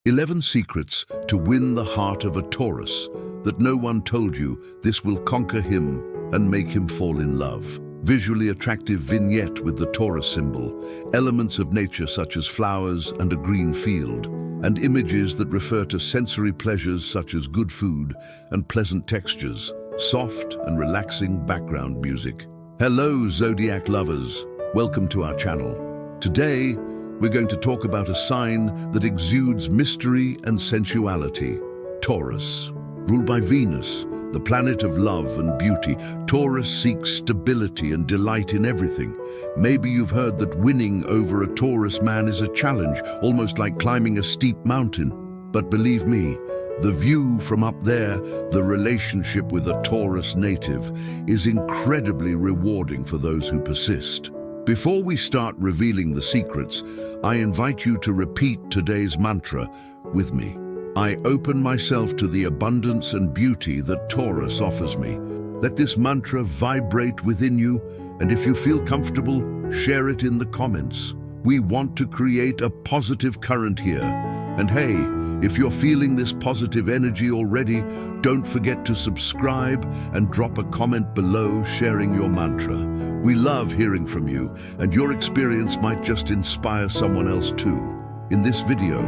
11 secrets to win the heart of a Taurus that no one told you. This will conquer him and make him fall in love. Visually attractive vignette with the Taurus symbol, elements of nature such as flowers and a green field, and images that refer to sensory pleasures such as good food and pleasant textures, soft and relaxing background music. Hello, Zodiac lovers. Welcome to our channel. Today, we're going to talk about a sign that exudes mystery and sensuality, Taurus. Ruled by Venus, the planet of love and beauty, Taurus seeks stability and delight in everything. Maybe you've heard that winning over a Taurus man is a challenge, almost like climbing a steep mountain. But believe me, the view from up there, the relationship with a Taurus native, is incredibly rewarding for those who persist. Before we start revealing the secrets, I invite you to repeat today's mantra with me. I open myself to the abundance and beauty that Taurus offers me. Let this mantra vibrate within you, and if you feel comfortable, share it in the comments. We want to create a positive current here. And hey, if you're feeling this positive energy already, don't forget to subscribe and drop a comment below sharing your mantra. We love hearing from you, and your experience might just inspire someone else too. In this video,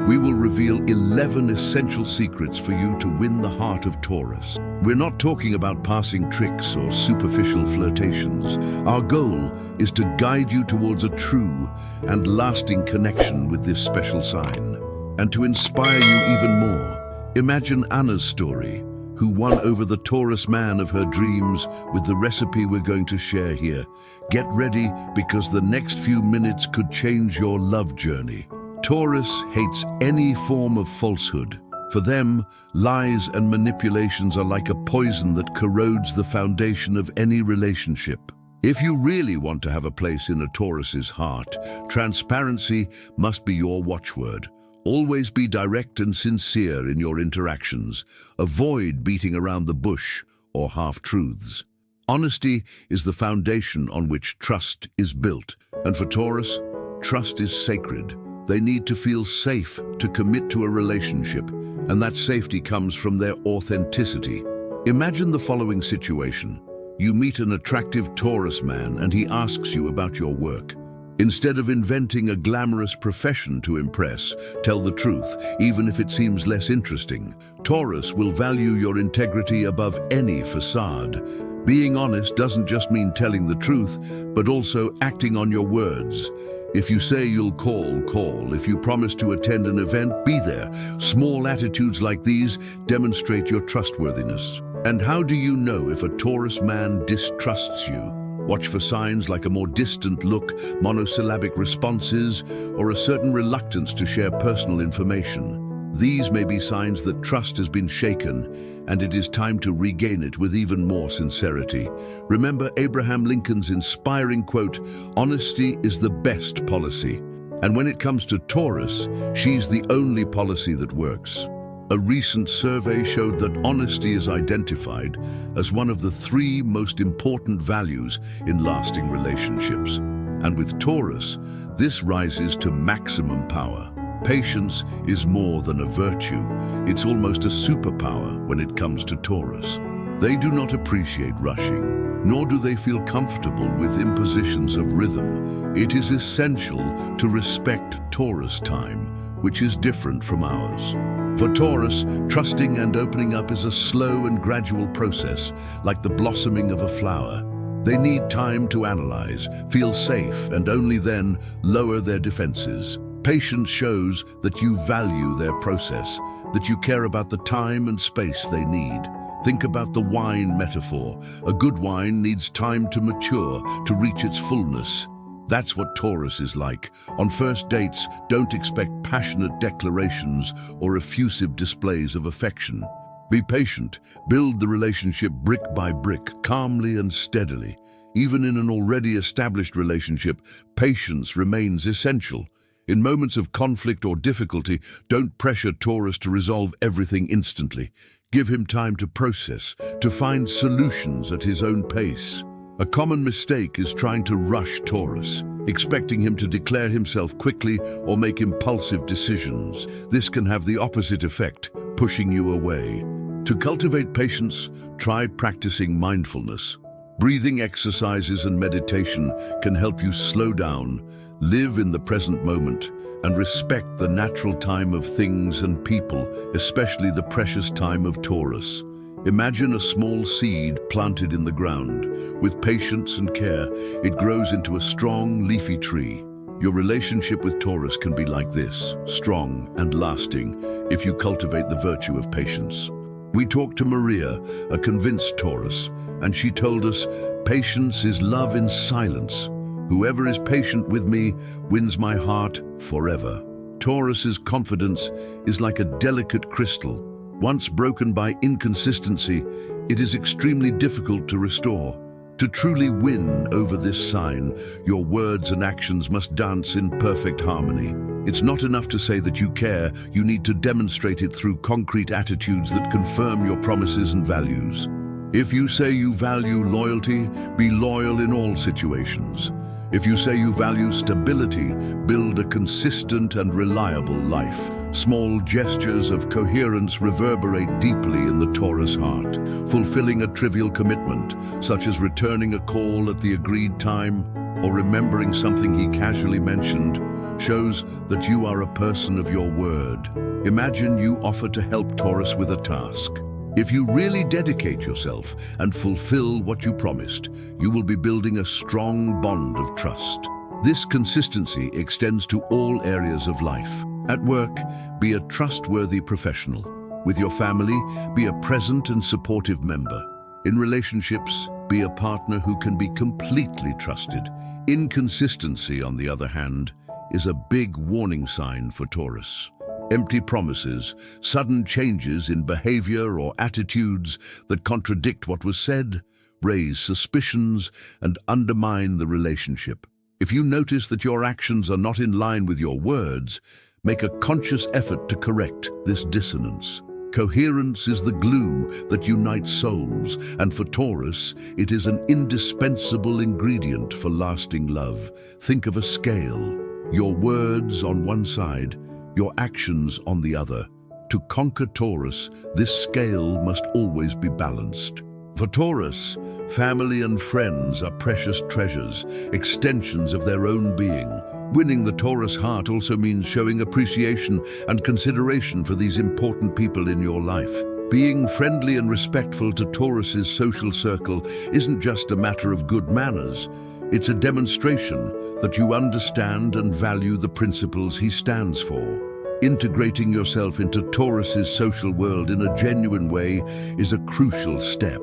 we will reveal 11 essential secrets for you to win the heart of Taurus. We're not talking about passing tricks or superficial flirtations. Our goal is to guide you towards a true and lasting connection with this special sign. And to inspire you even more, imagine Anna's story, who won over the Taurus man of her dreams with the recipe we're going to share here. Get ready, because the next few minutes could change your love journey. Taurus hates any form of falsehood. For them, lies and manipulations are like a poison that corrodes the foundation of any relationship. If you really want to have a place in a Taurus's heart, transparency must be your watchword. Always be direct and sincere in your interactions. Avoid beating around the bush or half-truths. Honesty is the foundation on which trust is built. And for Taurus, trust is sacred. They need to feel safe to commit to a relationship, and that safety comes from their authenticity. Imagine the following situation. You meet an attractive Taurus man and he asks you about your work. Instead of inventing a glamorous profession to impress, tell the truth, even if it seems less interesting. Taurus will value your integrity above any facade. Being honest doesn't just mean telling the truth, but also acting on your words. If you say you'll call. If you promise to attend an event, be there. Small attitudes like these demonstrate your trustworthiness. And how do you know if a Taurus man distrusts you? Watch for signs like a more distant look, monosyllabic responses, or a certain reluctance to share personal information. These may be signs that trust has been shaken, and it is time to regain it with even more sincerity. Remember Abraham Lincoln's inspiring quote, "Honesty is the best policy." And when it comes to Taurus, she's the only policy that works. A recent survey showed that honesty is identified as one of the 3 most important values in lasting relationships. And with Taurus, this rises to maximum power. Patience is more than a virtue. It's almost a superpower when it comes to Taurus. They do not appreciate rushing, nor do they feel comfortable with impositions of rhythm. It is essential to respect Taurus time, which is different from ours. For Taurus, trusting and opening up is a slow and gradual process, like the blossoming of a flower. They need time to analyze, feel safe, and only then lower their defenses. Patience shows that you value their process, that you care about the time and space they need. Think about the wine metaphor. A good wine needs time to mature, to reach its fullness. That's what Taurus is like. On first dates, don't expect passionate declarations or effusive displays of affection. Be patient. Build the relationship brick by brick, calmly and steadily. Even in an already established relationship, patience remains essential. In moments of conflict or difficulty, don't pressure Taurus to resolve everything instantly. Give him time to process, to find solutions at his own pace. A common mistake is trying to rush Taurus. expecting him to declare himself quickly or make impulsive decisions. This can have the opposite effect, pushing you away. To cultivate patience, try practicing mindfulness. Breathing exercises and meditation can help you slow down, live in the present moment, and respect the natural time of things and people, especially the precious time of Taurus. Imagine a small seed planted in the ground. With patience and care, it grows into a strong, leafy tree. Your relationship with Taurus can be like this, strong and lasting, if you cultivate the virtue of patience. We talked to Maria, a convinced Taurus, and she told us, "Patience is love in silence. Whoever is patient with me wins my heart forever." Taurus's confidence is like a delicate crystal. Once broken by inconsistency, it is extremely difficult to restore. To truly win over this sign, your words and actions must dance in perfect harmony. It's not enough to say that you care, you need to demonstrate it through concrete attitudes that confirm your promises and values. If you say you value loyalty, be loyal in all situations. If you say you value stability, build a consistent and reliable life. Small gestures of coherence reverberate deeply in the Taurus heart. Fulfilling a trivial commitment, such as returning a call at the agreed time or remembering something he casually mentioned, shows that you are a person of your word. Imagine you offer to help Taurus with a task. If you really dedicate yourself and fulfill what you promised, you will be building a strong bond of trust. This consistency extends to all areas of life. At work, be a trustworthy professional. With your family, be a present and supportive member. In relationships, be a partner who can be completely trusted. Inconsistency, on the other hand, is a big warning sign for Taurus. Empty promises, sudden changes in behavior or attitudes that contradict what was said, raise suspicions and undermine the relationship. If you notice that your actions are not in line with your words, make a conscious effort to correct this dissonance. Coherence is the glue that unites souls, and for Taurus, it is an indispensable ingredient for lasting love. Think of a scale. Your words on one side, your actions on the other. To conquer Taurus, this scale must always be balanced. For Taurus, family and friends are precious treasures, extensions of their own being. Winning the Taurus heart also means showing appreciation and consideration for these important people in your life. Being friendly and respectful to Taurus's social circle isn't just a matter of good manners. It's a demonstration that you understand and value the principles he stands for. Integrating yourself into Taurus's social world in a genuine way is a crucial step.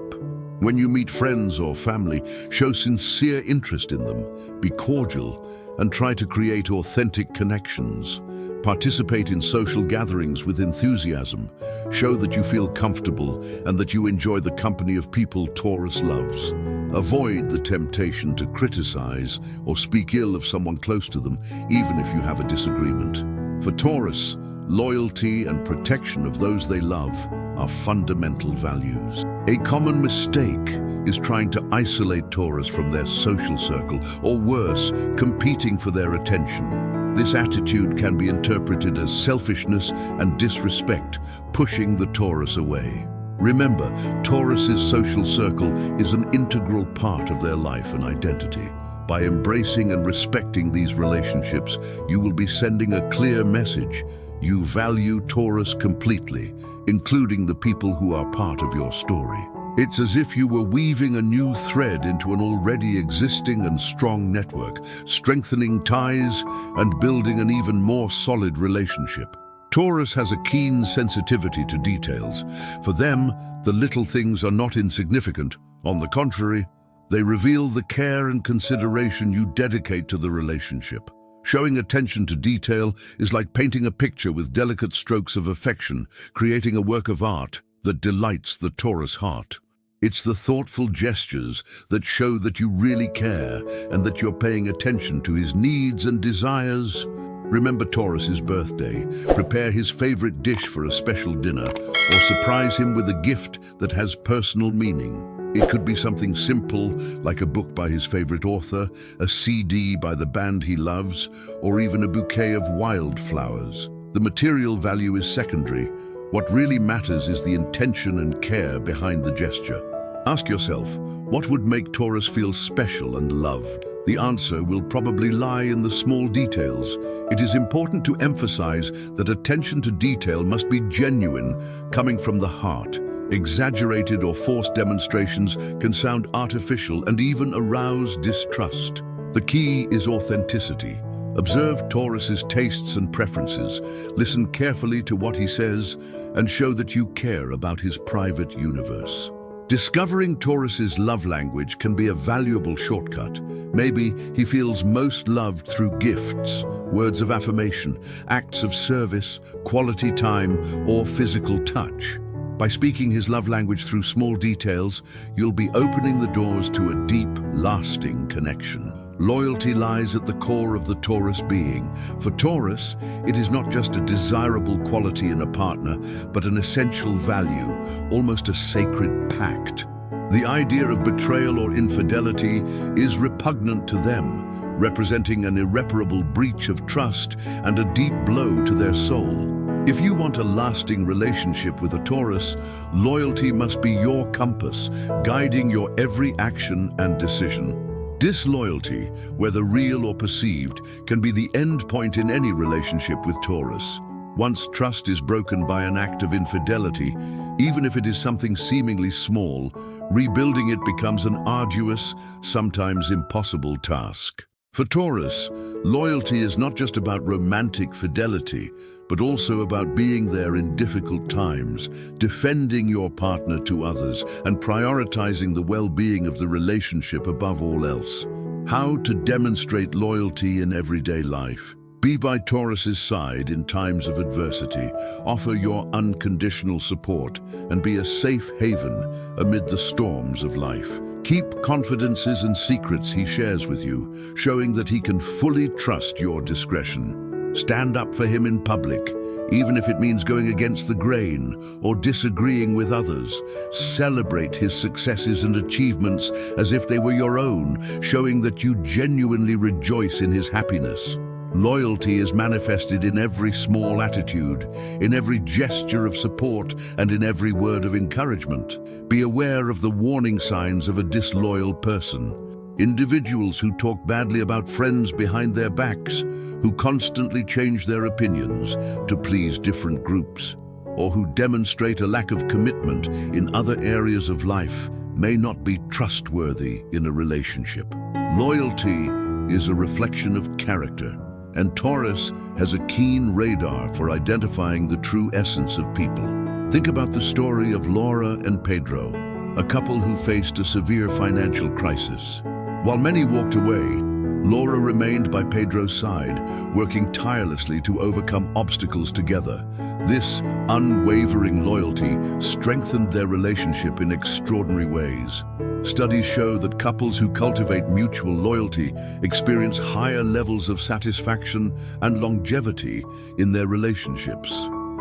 When you meet friends or family, show sincere interest in them, be cordial, and try to create authentic connections. Participate in social gatherings with enthusiasm. Show that you feel comfortable and that you enjoy the company of people Taurus loves. Avoid the temptation to criticize or speak ill of someone close to them, even if you have a disagreement. For Taurus, loyalty and protection of those they love are fundamental values. A common mistake is trying to isolate Taurus from their social circle, or worse, competing for their attention. This attitude can be interpreted as selfishness and disrespect, pushing the Taurus away. Remember, Taurus's social circle is an integral part of their life and identity. By embracing and respecting these relationships, you will be sending a clear message. You value Taurus completely, including the people who are part of your story. It's as if you were weaving a new thread into an already existing and strong network, strengthening ties and building an even more solid relationship. Taurus has a keen sensitivity to details. For them, the little things are not insignificant. On the contrary, they reveal the care and consideration you dedicate to the relationship. Showing attention to detail is like painting a picture with delicate strokes of affection, creating a work of art that delights the Taurus heart. It's the thoughtful gestures that show that you really care and that you're paying attention to his needs and desires. Remember Taurus's birthday, prepare his favorite dish for a special dinner, or surprise him with a gift that has personal meaning. It could be something simple, like a book by his favorite author, a CD by the band he loves, or even a bouquet of wildflowers. The material value is secondary. What really matters is the intention and care behind the gesture. Ask yourself, what would make Taurus feel special and loved? The answer will probably lie in the small details. It is important to emphasize that attention to detail must be genuine, coming from the heart. Exaggerated or forced demonstrations can sound artificial and even arouse distrust. The key is authenticity. Observe Taurus's tastes and preferences, listen carefully to what he says, and show that you care about his private universe. Discovering Taurus's love language can be a valuable shortcut. Maybe he feels most loved through gifts, words of affirmation, acts of service, quality time, or physical touch. By speaking his love language through small details, you'll be opening the doors to a deep, lasting connection. Loyalty lies at the core of the Taurus being. For Taurus, it is not just a desirable quality in a partner, but an essential value, almost a sacred pact. The idea of betrayal or infidelity is repugnant to them, representing an irreparable breach of trust and a deep blow to their soul. If you want a lasting relationship with a Taurus, loyalty must be your compass, guiding your every action and decision. Disloyalty, whether real or perceived, can be the end point in any relationship with Taurus. Once trust is broken by an act of infidelity, even if it is something seemingly small, rebuilding it becomes an arduous, sometimes impossible task. For Taurus, loyalty is not just about romantic fidelity, but also about being there in difficult times, defending your partner to others, and prioritizing the well-being of the relationship above all else. How to demonstrate loyalty in everyday life. Be by Taurus's side in times of adversity. Offer your unconditional support and be a safe haven amid the storms of life. Keep confidences and secrets he shares with you, showing that he can fully trust your discretion. Stand up for him in public, even if it means going against the grain or disagreeing with others. Celebrate his successes and achievements as if they were your own, showing that you genuinely rejoice in his happiness. Loyalty is manifested in every small attitude, in every gesture of support, and in every word of encouragement. Be aware of the warning signs of a disloyal person. Individuals who talk badly about friends behind their backs, who constantly change their opinions to please different groups, or who demonstrate a lack of commitment in other areas of life may not be trustworthy in a relationship. Loyalty is a reflection of character, and Taurus has a keen radar for identifying the true essence of people. Think about the story of Laura and Pedro, a couple who faced a severe financial crisis. While many walked away, Laura remained by Pedro's side, working tirelessly to overcome obstacles together. This unwavering loyalty strengthened their relationship in extraordinary ways. Studies show that couples who cultivate mutual loyalty experience higher levels of satisfaction and longevity in their relationships.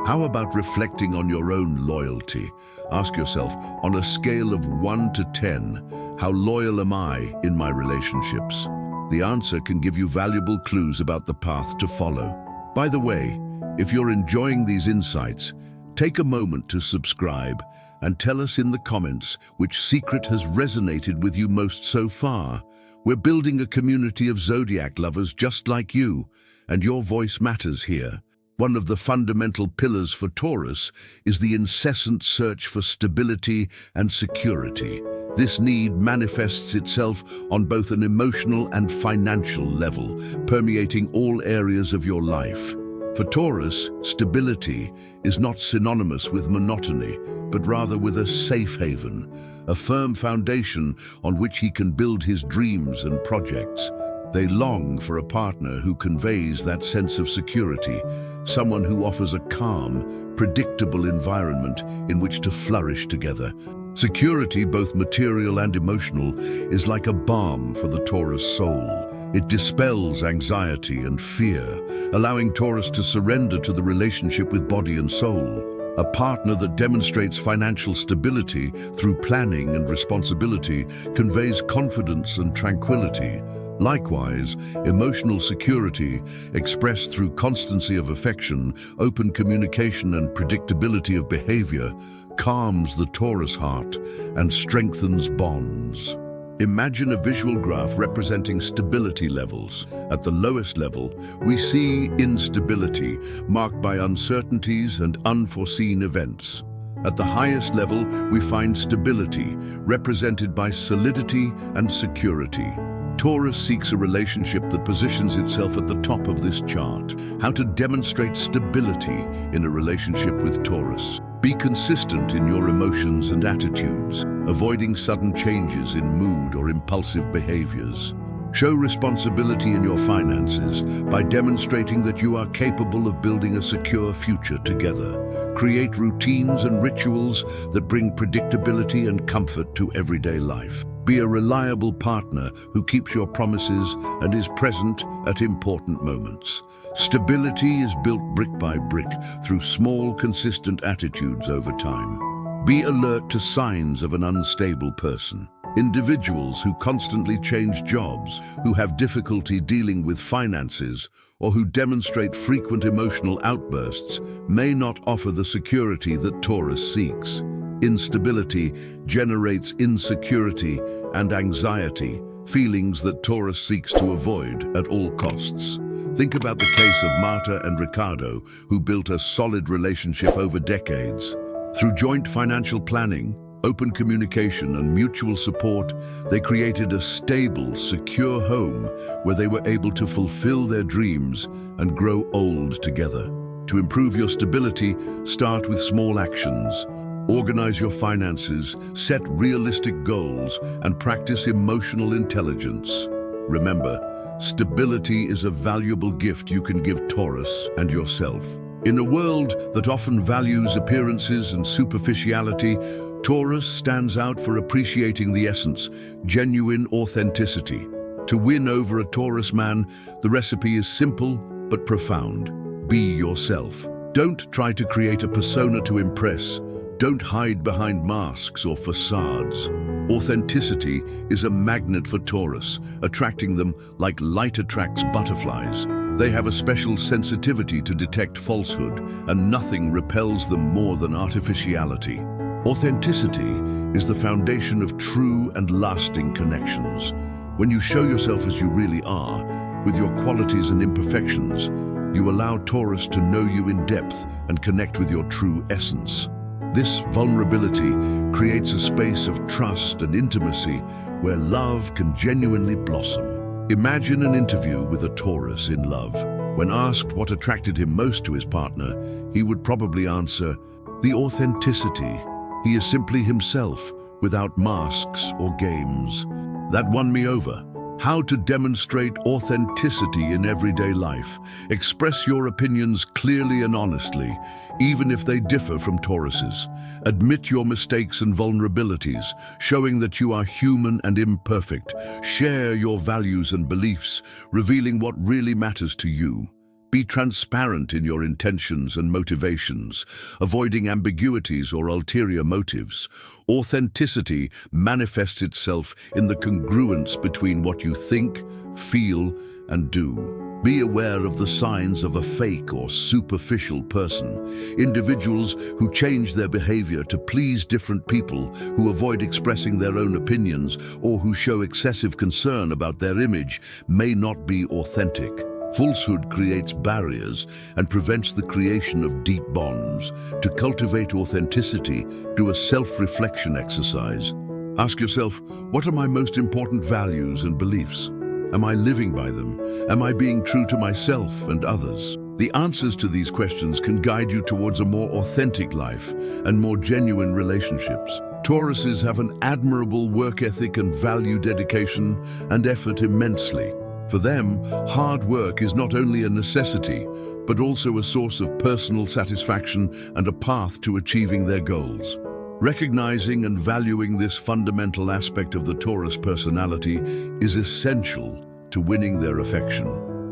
How about reflecting on your own loyalty? Ask yourself, on a scale of 1 to 10, how loyal am I in my relationships? The answer can give you valuable clues about the path to follow. By the way, if you're enjoying these insights, take a moment to subscribe and tell us in the comments which secret has resonated with you most so far. We're building a community of Zodiac lovers just like you, and your voice matters here. One of the fundamental pillars for Taurus is the incessant search for stability and security. This need manifests itself on both an emotional and financial level, permeating all areas of your life. For Taurus, stability is not synonymous with monotony, but rather with a safe haven, a firm foundation on which he can build his dreams and projects. They long for a partner who conveys that sense of security, someone who offers a calm, predictable environment in which to flourish together. Security, both material and emotional, is like a balm for the Taurus soul. It dispels anxiety and fear, allowing Taurus to surrender to the relationship with body and soul. A partner that demonstrates financial stability through planning and responsibility conveys confidence and tranquility. Likewise, emotional security, expressed through constancy of affection, open communication and predictability of behavior, calms the Taurus heart and strengthens bonds. Imagine a visual graph representing stability levels. At the lowest level, we see instability, marked by uncertainties and unforeseen events. At the highest level, we find stability, represented by solidity and security. Taurus seeks a relationship that positions itself at the top of this chart. How to demonstrate stability in a relationship with Taurus. Be consistent in your emotions and attitudes, avoiding sudden changes in mood or impulsive behaviors. Show responsibility in your finances by demonstrating that you are capable of building a secure future together. Create routines and rituals that bring predictability and comfort to everyday life. Be a reliable partner who keeps your promises and is present at important moments. Stability is built brick by brick through small, consistent attitudes over time. Be alert to signs of an unstable person. Individuals who constantly change jobs, who have difficulty dealing with finances, or who demonstrate frequent emotional outbursts may not offer the security that Taurus seeks. Instability generates insecurity and anxiety, feelings that Taurus seeks to avoid at all costs. Think about the case of Marta and Ricardo, who built a solid relationship over decades. Through joint financial planning, open communication and mutual support, they created a stable, secure home where they were able to fulfill their dreams and grow old together. To improve your stability, start with small actions. Organize your finances, set realistic goals, and practice emotional intelligence. Remember, stability is a valuable gift you can give Taurus and yourself. In a world that often values appearances and superficiality, Taurus stands out for appreciating the essence, genuine authenticity. To win over a Taurus man, the recipe is simple but profound. Be yourself. Don't try to create a persona to impress. Don't hide behind masks or facades. Authenticity is a magnet for Taurus, attracting them like light attracts butterflies. They have a special sensitivity to detect falsehood, and nothing repels them more than artificiality. Authenticity is the foundation of true and lasting connections. When you show yourself as you really are, with your qualities and imperfections, you allow Taurus to know you in depth and connect with your true essence. This vulnerability creates a space of trust and intimacy where love can genuinely blossom. Imagine an interview with a Taurus in love. When asked what attracted him most to his partner, he would probably answer, the authenticity. He is simply himself, without masks or games. That won me over. How to demonstrate authenticity in everyday life. Express your opinions clearly and honestly, even if they differ from Taurus's. Admit your mistakes and vulnerabilities, showing that you are human and imperfect. Share your values and beliefs, revealing what really matters to you. Be transparent in your intentions and motivations, avoiding ambiguities or ulterior motives. Authenticity manifests itself in the congruence between what you think, feel, and do. Be aware of the signs of a fake or superficial person. Individuals who change their behavior to please different people, who avoid expressing their own opinions, or who show excessive concern about their image may not be authentic. Falsehood creates barriers and prevents the creation of deep bonds. To cultivate authenticity, do a self-reflection exercise. Ask yourself, what are my most important values and beliefs? Am I living by them? Am I being true to myself and others? The answers to these questions can guide you towards a more authentic life and more genuine relationships. Tauruses have an admirable work ethic and value dedication and effort immensely. For them, hard work is not only a necessity, but also a source of personal satisfaction and a path to achieving their goals. Recognizing and valuing this fundamental aspect of the Taurus personality is essential to winning their affection.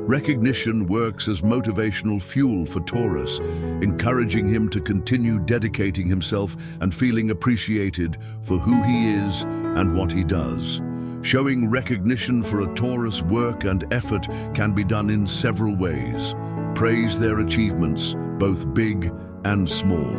Recognition works as motivational fuel for Taurus, encouraging him to continue dedicating himself and feeling appreciated for who he is and what he does. Showing recognition for a Taurus' work and effort can be done in several ways. Praise their achievements, both big and small.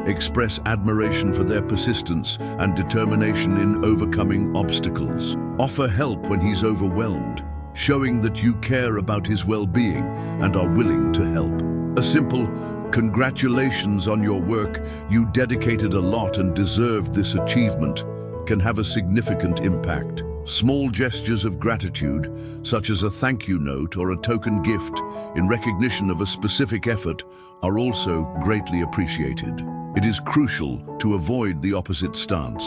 Express admiration for their persistence and determination in overcoming obstacles. Offer help when he's overwhelmed, showing that you care about his well-being and are willing to help. A simple, "Congratulations on your work, you dedicated a lot and deserved this achievement," can have a significant impact. Small gestures of gratitude, such as a thank you note or a token gift in recognition of a specific effort, are also greatly appreciated. It is crucial to avoid the opposite stance,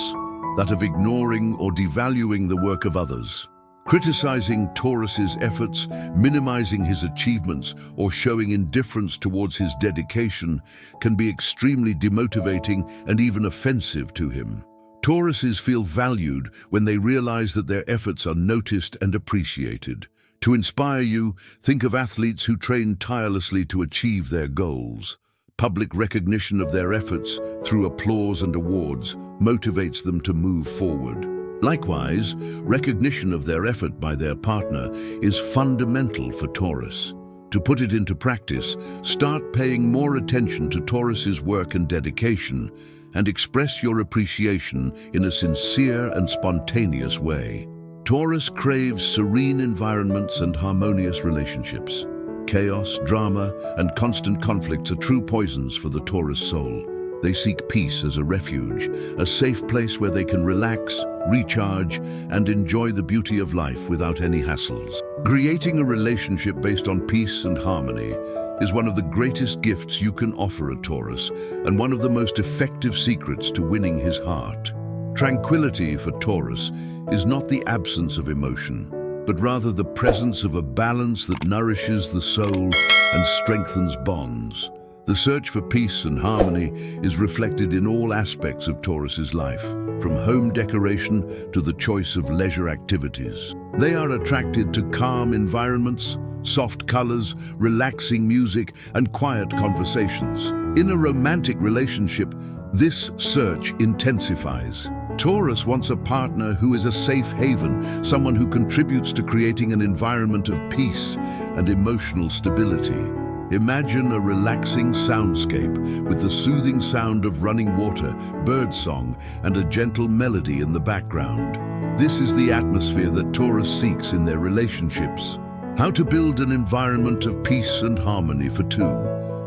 that of ignoring or devaluing the work of others. Criticizing Taurus's efforts, minimizing his achievements, or showing indifference towards his dedication can be extremely demotivating and even offensive to him. Tauruses feel valued when they realize that their efforts are noticed and appreciated. To inspire you, think of athletes who train tirelessly to achieve their goals. Public recognition of their efforts through applause and awards motivates them to move forward. Likewise, recognition of their effort by their partner is fundamental for Taurus. To put it into practice, start paying more attention to Taurus's work and dedication, and express your appreciation in a sincere and spontaneous way. Taurus craves serene environments and harmonious relationships. Chaos, drama, and constant conflicts are true poisons for the Taurus soul. They seek peace as a refuge, a safe place where they can relax, recharge, and enjoy the beauty of life without any hassles. Creating a relationship based on peace and harmony is one of the greatest gifts you can offer a Taurus, and one of the most effective secrets to winning his heart. Tranquility for Taurus is not the absence of emotion, but rather the presence of a balance that nourishes the soul and strengthens bonds. The search for peace and harmony is reflected in all aspects of Taurus's life, from home decoration to the choice of leisure activities. They are attracted to calm environments, soft colors, relaxing music, and quiet conversations. In a romantic relationship, this search intensifies. Taurus wants a partner who is a safe haven, someone who contributes to creating an environment of peace and emotional stability. Imagine a relaxing soundscape with the soothing sound of running water, birdsong, and a gentle melody in the background. This is the atmosphere that Taurus seeks in their relationships. How to build an environment of peace and harmony for two.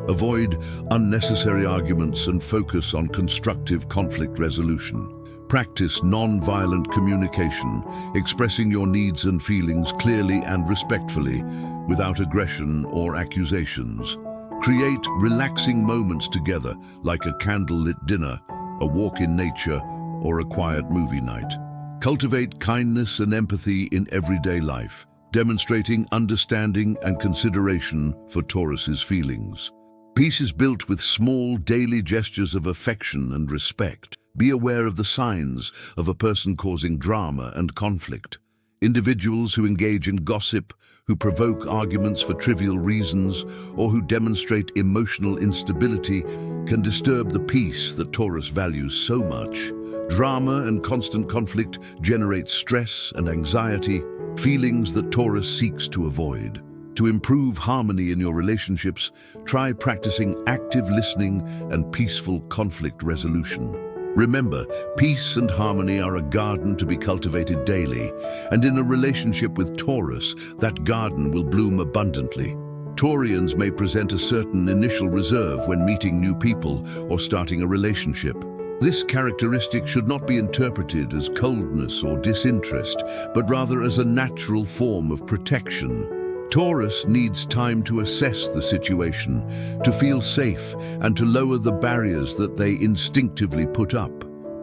Avoid unnecessary arguments and focus on constructive conflict resolution. Practice non-violent communication, expressing your needs and feelings clearly and respectfully, without aggression or accusations. Create relaxing moments together, like a candlelit dinner, a walk in nature, or a quiet movie night. Cultivate kindness and empathy in everyday life, demonstrating understanding and consideration for Taurus's feelings. Peace is built with small daily gestures of affection and respect. Be aware of the signs of a person causing drama and conflict. Individuals who engage in gossip, who provoke arguments for trivial reasons, or who demonstrate emotional instability can disturb the peace that Taurus values so much. Drama and constant conflict generate stress and anxiety, feelings that Taurus seeks to avoid. To improve harmony in your relationships, try practicing active listening and peaceful conflict resolution. Remember, peace and harmony are a garden to be cultivated daily, and in a relationship with Taurus, that garden will bloom abundantly. Taurians may present a certain initial reserve when meeting new people or starting a relationship. This characteristic should not be interpreted as coldness or disinterest, but rather as a natural form of protection. Taurus needs time to assess the situation, to feel safe, and to lower the barriers that they instinctively put up.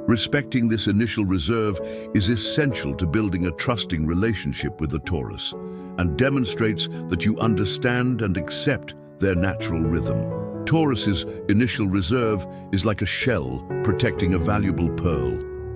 Respecting this initial reserve is essential to building a trusting relationship with a Taurus, and demonstrates that you understand and accept their natural rhythm. Taurus's initial reserve is like a shell protecting a valuable pearl,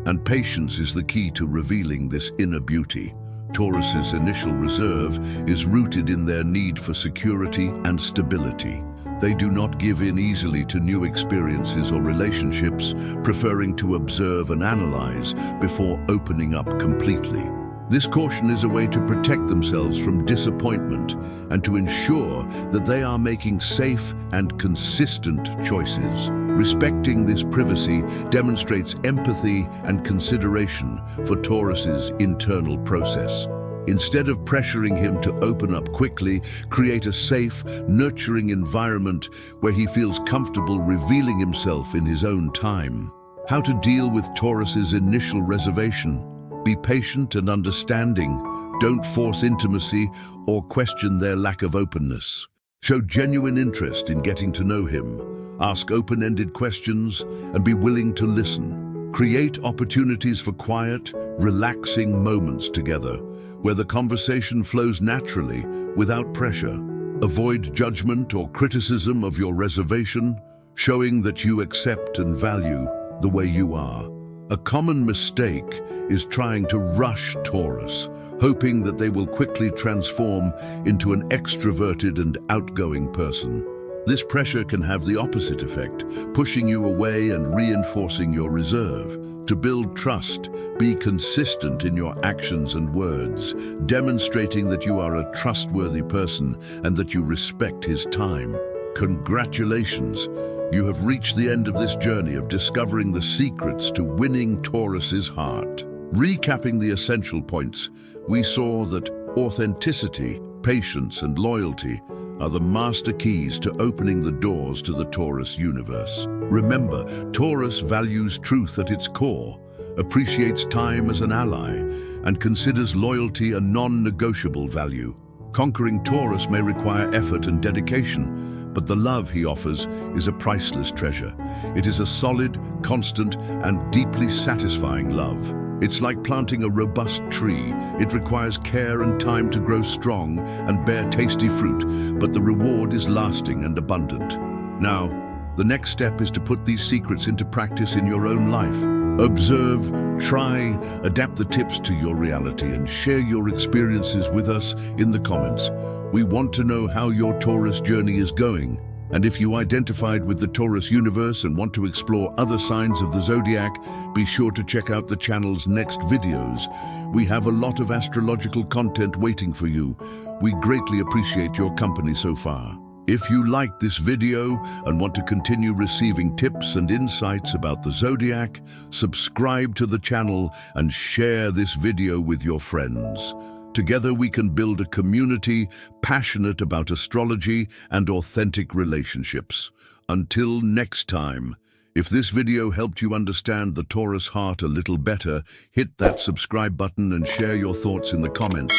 and patience is the key to revealing this inner beauty. Taurus's initial reserve is rooted in their need for security and stability. They do not give in easily to new experiences or relationships, preferring to observe and analyze before opening up completely. This caution is a way to protect themselves from disappointment and to ensure that they are making safe and consistent choices. Respecting this privacy demonstrates empathy and consideration for Taurus's internal process. Instead of pressuring him to open up quickly, create a safe, nurturing environment where he feels comfortable revealing himself in his own time. How to deal with Taurus's initial reservation? Be patient and understanding. Don't force intimacy or question their lack of openness. Show genuine interest in getting to know him. Ask open-ended questions and be willing to listen. Create opportunities for quiet, relaxing moments together, where the conversation flows naturally, without pressure. Avoid judgment or criticism of your reservation, showing that you accept and value the way you are. A common mistake is trying to rush Taurus, hoping that they will quickly transform into an extroverted and outgoing person. This pressure can have the opposite effect, pushing you away and reinforcing your reserve. To build trust, be consistent in your actions and words, demonstrating that you are a trustworthy person and that you respect his time. Congratulations! You have reached the end of this journey of discovering the secrets to winning Taurus's heart. Recapping the essential points, we saw that authenticity, patience, and loyalty are the master keys to opening the doors to the Taurus universe. Remember, Taurus values truth at its core, appreciates time as an ally, and considers loyalty a non-negotiable value. Conquering Taurus may require effort and dedication, but the love he offers is a priceless treasure. It is a solid, constant, and deeply satisfying love. It's like planting a robust tree. It requires care and time to grow strong and bear tasty fruit, but the reward is lasting and abundant. Now, the next step is to put these secrets into practice in your own life. Observe, try, adapt the tips to your reality, and share your experiences with us in the comments. We want to know how your Taurus journey is going. And if you identified with the Taurus universe and want to explore other signs of the Zodiac, be sure to check out the channel's next videos. We have a lot of astrological content waiting for you. We greatly appreciate your company so far. If you liked this video and want to continue receiving tips and insights about the Zodiac, subscribe to the channel and share this video with your friends. Together we can build a community passionate about astrology and authentic relationships. Until next time, if this video helped you understand the Taurus heart a little better, hit that subscribe button and share your thoughts in the comments.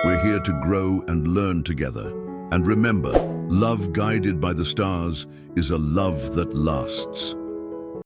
We're here to grow and learn together. And remember, love guided by the stars is a love that lasts.